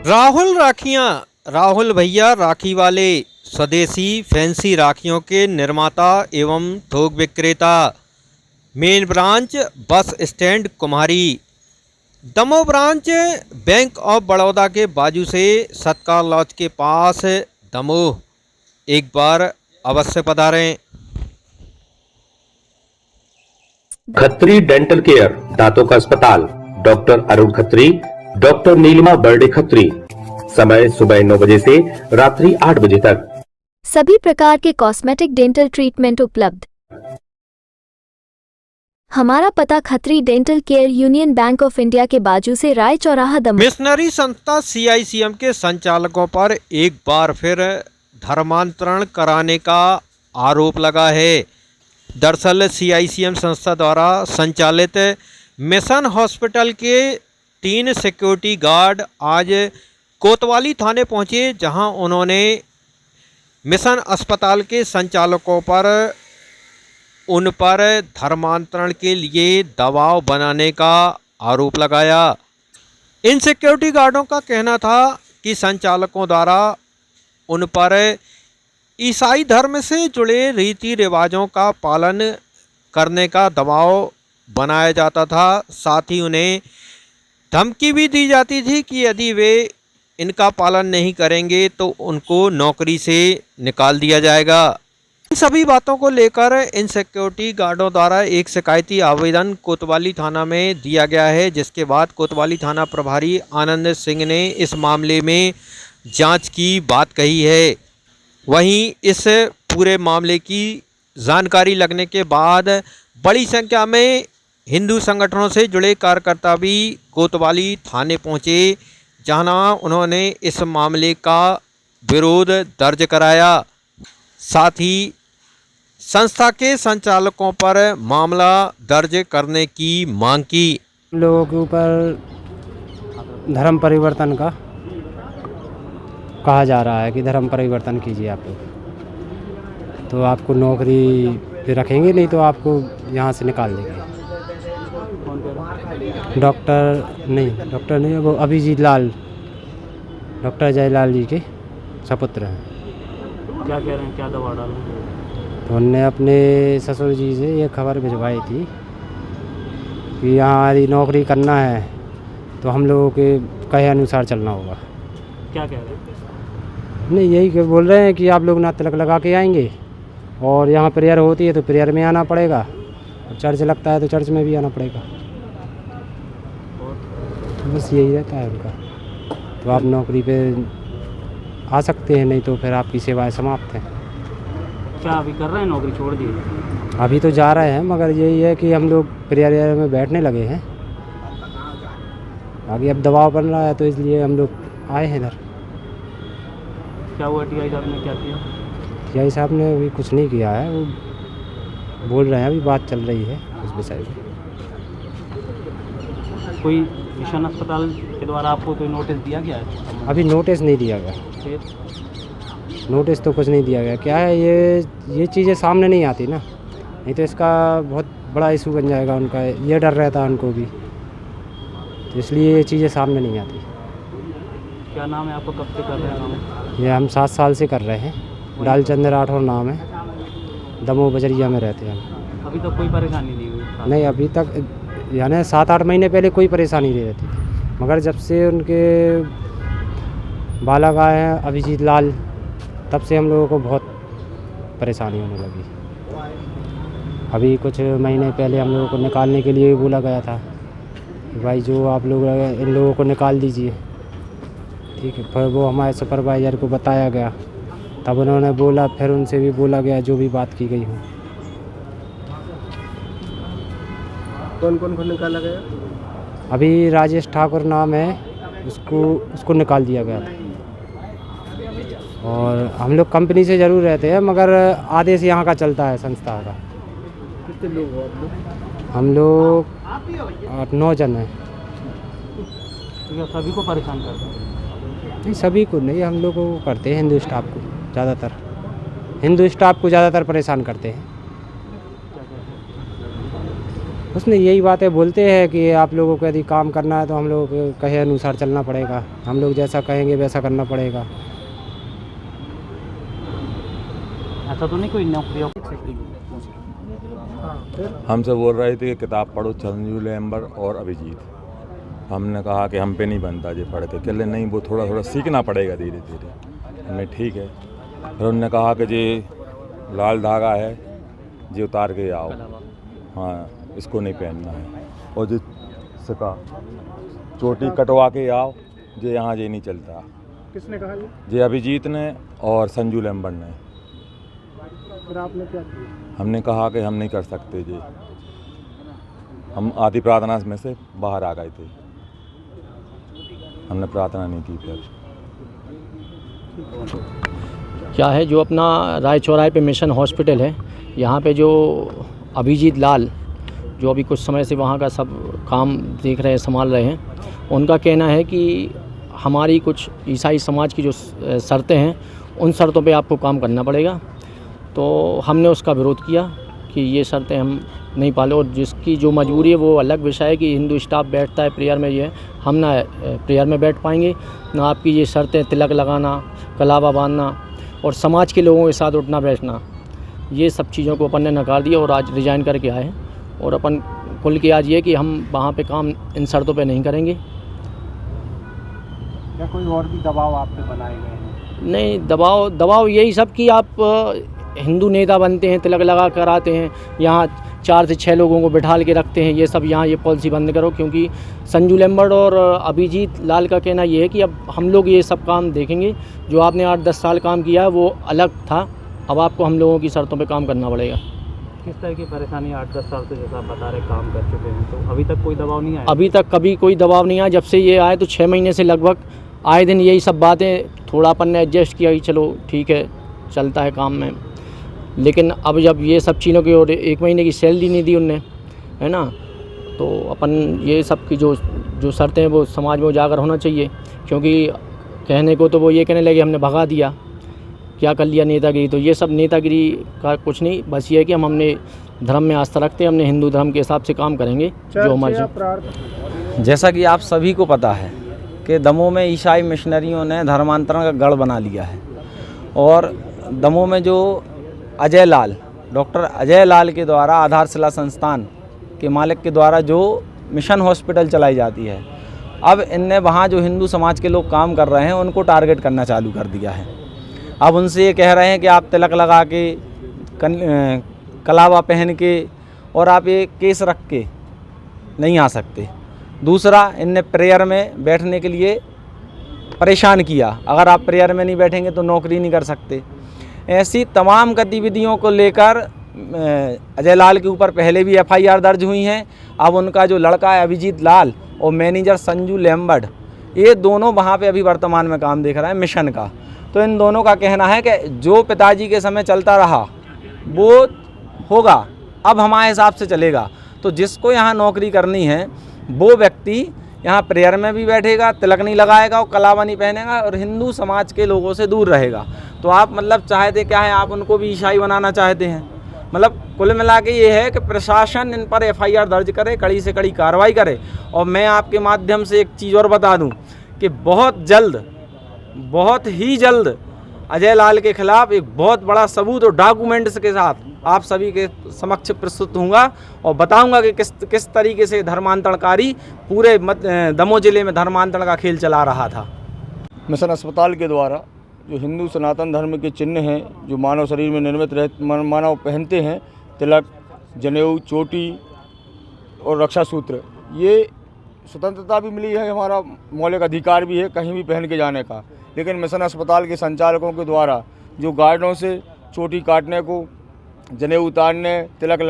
राहुल भैया राखी वाले स्वदेशी फैंसी राखियों के निर्माता एवं थोक विक्रेता। Main branch bus stand Kumhari. Damoh branch bank of Baroda के बाजू से सत्कार लॉज के पास दमोह। एक बार अवश्य पधारें। खत्री डेंटल केयर, दांतों का अस्पताल, डॉक्टर अरुण खत्री, डॉक्टर नीलिमा बर्डे खत्री। समय सुबह 9 बजे से रात्रि 8 बजे तक। सभी प्रकार के कॉस्मेटिक डेंटल ट्रीटमेंट उपलब्ध। हमारा पता Khatri dental care, union bank of India के बाजू से राय चौराहा दमोह। मिशनरी संस्था CICM के संचालकों पर एक बार फिर धर्मांतरण कराने का आरोप लगा है। दरअसल CICM संस्था द्वारा संचालित मिशन हॉस्पिटल के 3 सिक्योरिटी गार्ड आज कोतवाली थाने पहुंचे, जहां उन्होंने मिशन अस्पताल के संचालकों पर उन पर धर्मांतरण के लिए दबाव बनाने का आरोप लगाया। इन सिक्योरिटी गार्डों का कहना था कि संचालकों द्वारा उन पर ईसाई धर्म से जुड़े रीति रिवाजों का पालन करने का दबाव बनाया जाता था। साथ ही उन्हें धमकी भी दी जाती थी कि यदि वे इनका पालन नहीं करेंगे तो उनको नौकरी से निकाल दिया जाएगा। इन सभी बातों को लेकर इन सिक्योरिटी गार्डों द्वारा एक शिकायती आवेदन कोतवाली थाना में दिया गया है, जिसके बाद कोतवाली थाना प्रभारी आनंद सिंह ने इस मामले में जांच की बात कही है। वहीं इस पूरे मामले की जानकारी लगने के बाद बड़ी संख्या में हिंदू संगठनों से जुड़े कार्यकर्ता भी कोतवाली थाने पहुंचे, जहां उन्होंने इस मामले का विरोध दर्ज कराया। साथ ही संस्था के संचालकों पर मामला दर्ज करने की मांग की। लोगों के ऊपर धर्म परिवर्तन का कहा जा रहा है कि धर्म परिवर्तन कीजिए आप लोग, तो आपको नौकरी पे रखेंगे, नहीं तो आपको यहाँ से निकाल देंगे। डॉक्टर नहीं, वो अभिजीत लाल, डॉक्टर जयलाल जी के सपुत्र हैं। क्या कह रहे हैं, क्या दबाव डाल रहे हैं? तो उनने अपने ससुर जी से ये खबर भिजवाई थी कि यहाँ यदि नौकरी करना है तो हम लोगों के कहे अनुसार चलना होगा। क्या कह रहे हैं? नहीं, यही कि बोल रहे हैं कि आप लोग ना तिलक लगा के आएंगे, और यहाँ प्रेयर होती है तो प्रेयर में आना पड़ेगा, और चर्च लगता है तो चर्च में भी आना पड़ेगा। तो बस यही रहता है उनका। तो आप नौकरी पे आ सकते हैं, नहीं तो फिर आपकी सेवाएं समाप्त हैं। क्या अभी कर रहे हैं, नौकरी छोड़ दी? अभी तो जा रहे हैं, मगर यही है कि हम लोग प्रेयर में बैठने लगे हैं। आगे अब दबाव बन रहा है, तो इसलिए हम लोग आए हैं इधर। क्या हुआ, TI साहब ने क्या किया? TI साहब ने अभी कुछ नहीं किया है, वो बोल रहे हैं, अभी बात चल रही है उस विषय में। कोई मिशन अस्पताल के द्वारा आपको कोई नोटिस दिया गया है? अभी नोटिस नहीं दिया गया। फिर नोटिस तो कुछ नहीं दिया गया। क्या है, ये चीज़ें सामने नहीं आती ना, नहीं तो इसका बहुत बड़ा इशू बन जाएगा उनका। ये डर रहता है उनको भी, तो इसलिए ये चीज़ें सामने नहीं आती। क्या नाम है आपको, कब से कर रहे हैं काम? ये हम 7 साल से कर रहे हैं। डालचंद राठौर नाम है, दमोह बजरिया में रहते हैं हम। अभी तक कोई परेशानी नहीं हुई? नहीं, अभी तक यानी 7-8 महीने पहले कोई परेशानी नहीं रहती थी, मगर जब से उनके बालक आए हैं अभिजीत लाल, तब से हम लोगों को बहुत परेशानी होने लगी। अभी कुछ महीने पहले हम लोगों को निकालने के लिए बोला गया था कि भाई जो आप लोग इन लोगों को निकाल दीजिए, ठीक है। फिर वो हमारे सुपरवाइज़र को बताया गया, तब उन्होंने बोला, फिर उनसे भी बोला गया जो भी बात की गई हो। कौन कौन को निकाला गया? अभी राजेश ठाकुर नाम है, उसको निकाल दिया गया था। और हम लोग कंपनी से ज़रूर रहते हैं, मगर आदेश यहाँ का चलता है संस्था का। कितने लोग हो आप लोग? हम लोग 8-9 जन हैं। तो क्या सभी को परेशान करते हैं? नहीं, सभी को नहीं, हम लोग को करते हैं, हिंदू स्टाफ को ज़्यादातर। हिंदू स्टाफ को ज़्यादातर परेशान करते हैं। उसमें यही बातें बोलते हैं कि आप लोगों को यदि काम करना है तो हम लोगों के कहे अनुसार चलना पड़ेगा, हम लोग जैसा कहेंगे वैसा करना पड़ेगा। ऐसा तो नहीं कोई नौकरी? हमसे बोल रहे थे कि किताब पढ़ो संजू लेम्बर और अभिजीत। हमने कहा कि हम पे नहीं बनता जी पढ़ के, कहले नहीं वो थोड़ा थोड़ा सीखना पड़ेगा धीरे धीरे। हमने ठीक है। फिर उन्होंने कहा कि जी लाल धागा है जी उतार के आओ, हाँ इसको नहीं पहनना है, और जो सका चोटी कटवा के आओ जी यहाँ जी नहीं चलता। किसने कहा ये? जी अभिजीत ने और संजू लेम्बर ने। फिर आपने क्या किया? हमने कहा कि हम नहीं कर सकते जी, हम आधी प्रार्थना में से बाहर आ गए थे, हमने प्रार्थना नहीं की। फिर क्या है जो अपना राय चौराहे पे मिशन हॉस्पिटल है, यहाँ पे जो अभिजीत लाल जो अभी कुछ समय से वहाँ का सब काम देख रहे हैं, संभाल रहे हैं, उनका कहना है कि हमारी कुछ ईसाई समाज की जो शर्तें हैं उन शर्तों पे आपको काम करना पड़ेगा। तो हमने उसका विरोध किया कि ये शर्तें हम नहीं पाले, और जिसकी जो मजबूरी है वो अलग विषय है कि हिंदू स्टाफ बैठता है प्रेयर में, ये हम ना प्रेयर में बैठ पाएंगे, ना आपकी ये शर्तें तिलक लगाना, कलावा बांधना और समाज के लोगों के साथ उठना बैठना, ये सब चीज़ों को अपन ने नकार दिया और आज रिजाइन करके आए हैं। और अपन खुल के आज ये कि हम वहाँ पे काम इन शर्तों पे नहीं करेंगे। या कोई और भी दबाव आप पे बनाए गए हैं? नहीं, दबाव यही सब कि आप हिंदू नेता बनते हैं, तिलक लगा कर आते हैं, यहाँ 4 से 6 लोगों को बिठाल के रखते हैं, ये सब यहाँ ये पॉलिसी बंद करो। क्योंकि संजू लेम्बर और अभिजीत लाल का कहना ये है कि अब हम लोग ये सब काम देखेंगे, जो आपने 8-10 साल काम किया है वो अलग था, अब आपको हम लोगों की शर्तों पे काम करना पड़ेगा। किस तरह की परेशानी 8-10 साल से जैसा आप बता रहे काम कर चुके हैं, तो अभी तक कोई दबाव नहीं आया? अभी तक कभी कोई दबाव नहीं आया। जब से ये आए तो 6 महीने से लगभग आए दिन यही सब बातें, थोड़ा अपन ने एडजस्ट किया कि चलो ठीक है चलता है काम में, लेकिन अब जब ये सब चीज़ों की और 1 महीने की सैलरी नहीं दी उनने, है ना, तो अपन ये सब की जो शर्तें हैं वो समाज में उजागर होना चाहिए। क्योंकि कहने को तो वो ये कहने लगे हमने भगा दिया, क्या कर लिया नेतागिरी, तो ये सब नेतागिरी का कुछ नहीं, बस ये है कि हम अपने धर्म में आस्था रखते हैं, हमने हिंदू धर्म के हिसाब से काम करेंगे जो हमारे। जैसा कि आप सभी को पता है कि दमोह में ईसाई मिशनरियों ने धर्मांतरण का गढ़ बना लिया है, और दमोह में जो अजय लाल, डॉक्टर अजय लाल के द्वारा आधारशिला संस्थान के मालिक के द्वारा जो मिशन हॉस्पिटल चलाई जाती है, अब इनने वहाँ जो हिंदू समाज के लोग काम कर रहे हैं उनको टारगेट करना चालू कर दिया है। अब उनसे ये कह रहे हैं कि आप तिलक लगा के कलावा पहन के और आप ये केस रख के नहीं आ सकते। दूसरा, इनने प्रेयर में बैठने के लिए परेशान किया, अगर आप प्रेयर में नहीं बैठेंगे तो नौकरी नहीं कर सकते। ऐसी तमाम गतिविधियों को लेकर अजय लाल के ऊपर पहले भी FIR दर्ज हुई हैं। अब उनका जो लड़का है अभिजीत लाल और मैनेजर संजू लेम्बर, ये दोनों वहाँ पे अभी वर्तमान में काम देख रहे हैं मिशन का। तो इन दोनों का कहना है कि जो पिताजी के समय चलता रहा वो होगा, अब हमारे हिसाब से चलेगा। तो जिसको यहाँ नौकरी करनी है वो व्यक्ति यहाँ प्रेयर में भी बैठेगा, तिलक नहीं लगाएगा और कलावा नहीं पहनेगा और हिंदू समाज के लोगों से दूर रहेगा। तो आप मतलब चाहते क्या है, आप उनको भी ईसाई बनाना चाहते हैं। मतलब कुल मिला के ये है कि प्रशासन इन पर FIR दर्ज करे, कड़ी से कड़ी कार्रवाई करे। और मैं आपके माध्यम से एक चीज़ और बता दूं कि बहुत ही जल्द अजय लाल के खिलाफ एक बहुत बड़ा सबूत और डॉक्यूमेंट्स के साथ आप सभी के समक्ष प्रस्तुत होऊंगा और बताऊंगा कि किस तरीके से धर्मांतरणकारी पूरे दमोह जिले में धर्मांतरण का खेल चला रहा था। मिशन अस्पताल के द्वारा जो हिंदू सनातन धर्म के चिन्ह हैं, जो मानव शरीर में निर्मित मानव पहनते हैं, तिलक, जनेऊ, चोटी और रक्षा सूत्र, ये स्वतंत्रता भी मिली है, हमारा मौलिक अधिकार भी है कहीं भी पहन के जाने का। लेकिन मिशन अस्पताल के संचालकों के द्वारा जो गार्डों से चोटी काटने को, जनेऊ उतारने, तिलक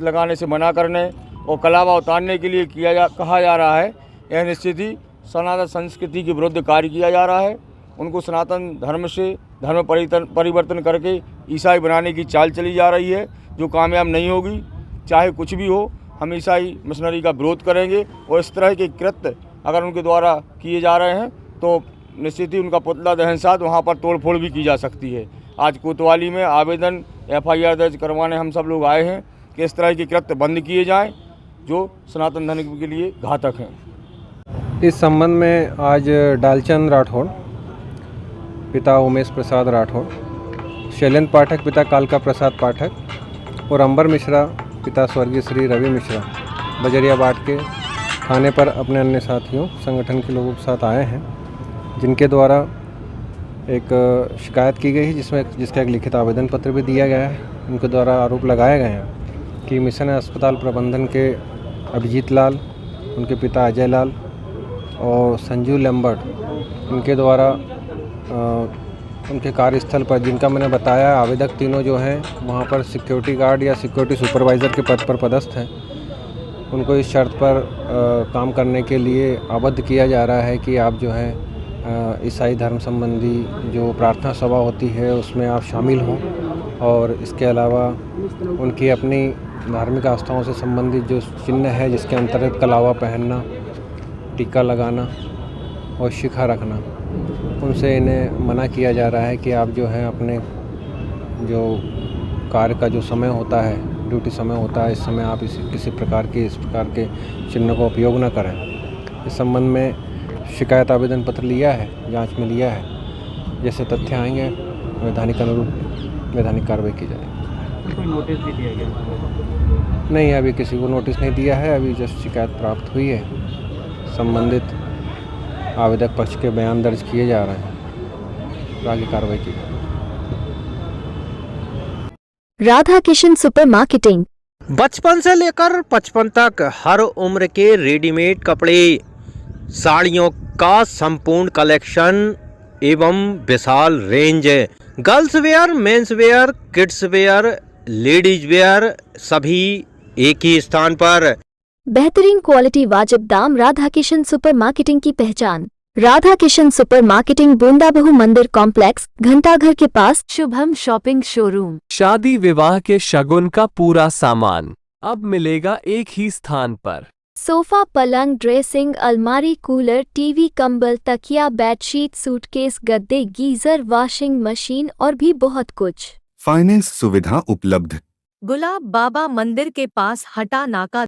लगाने से मना करने और कलावा उतारने के लिए कहा जा रहा है, यह निश्चित ही सनातन संस्कृति के विरुद्ध कार्य किया जा रहा है। उनको सनातन धर्म से धर्म परिवर्तन करके ईसाई बनाने की चाल चली जा रही है, जो कामयाब नहीं होगी। चाहे कुछ भी हो, हम ईसाई मिशनरी का विरोध करेंगे और इस तरह के कृत्य अगर उनके द्वारा किए जा रहे हैं तो निश्चित ही उनका पुतला दहन साथ वहाँ पर तोड़फोड़ भी की जा सकती है। आज कोतवाली में आवेदन FIR दर्ज करवाने हम सब लोग आए हैं कि इस तरह के कृत्य बंद किए जाएं। जो सनातन धर्म के लिए घातक हैं। इस संबंध में आज डालचंद राठौड़ पिता उमेश प्रसाद राठौड़, शैलेंद्र पाठक पिता कालका प्रसाद पाठक और अंबर मिश्रा पिता स्वर्गीय श्री रवि मिश्रा बजरियाबाट के थाने पर अपने अन्य साथियों संगठन के लोगों के साथ आए हैं, जिनके द्वारा एक शिकायत की गई है जिसका एक लिखित आवेदन पत्र भी दिया गया है। उनके द्वारा आरोप लगाए गए हैं कि मिशन अस्पताल प्रबंधन के अभिजीत लाल, उनके पिता अजय लाल और संजू लैम्बर्ट, इनके द्वारा उनके कार्यस्थल पर, जिनका मैंने बताया आवेदक तीनों जो हैं वहाँ पर सिक्योरिटी गार्ड या सिक्योरिटी सुपरवाइज़र के पद पर पदस्थ हैं, उनको इस शर्त पर काम करने के लिए आबद्ध किया जा रहा है कि आप जो है ईसाई धर्म संबंधी जो प्रार्थना सभा होती है उसमें आप शामिल हों, और इसके अलावा उनकी अपनी धार्मिक आस्थाओं से संबंधित जो चिन्ह है जिसके अंतर्गत कलावा पहनना, टीका लगाना और शिखा रखना, उनसे इन्हें मना किया जा रहा है कि आप जो है अपने जो कार्य का जो समय होता है, ड्यूटी समय होता है, इस समय आप किसी प्रकार के चिन्ह का उपयोग न करें। इस संबंध में शिकायत आवेदन पत्र लिया है, जांच में लिया है। जैसे तथ्य आएंगे वैधानिक अनुरूप वैधानिक कार्रवाई की जाएगी। कोई नोटिस भी दिया गया? नहीं, अभी किसी को नोटिस नहीं दिया है। अभी जस्ट शिकायत प्राप्त हुई है, संबंधित आवेदक पक्ष के बयान दर्ज किए जा रहे हैं, तो आगे कार्रवाई की जाएगी। Radha Kishan super marketing. बचपन से लेकर 55 तक हर उम्र के रेडीमेड कपड़े, साड़ियों का संपूर्ण कलेक्शन एवं विशाल range, girls wear, men's wear, kids wear, ladies wear, सभी एक ही स्थान पर। बेहतरीन क्वालिटी वाजिब दाम, राधा किशन सुपर मार्केटिंग की पहचान। राधा किशन सुपर मार्केटिंग, बूंदाबहू मंदिर कॉम्प्लेक्स, घंटाघर के पास, शुभम शॉपिंग शोरूम। शादी विवाह के शगुन का पूरा सामान अब मिलेगा एक ही स्थान पर। सोफा, पलंग, ड्रेसिंग, अलमारी, कूलर, टीवी, कंबल, तकिया, बेडशीट, सूटकेस, गद्दे, गीजर, वॉशिंग मशीन और भी बहुत कुछ। फाइनेंस सुविधा उपलब्ध। गुलाब बाबा मंदिर के पास, हटा नाका।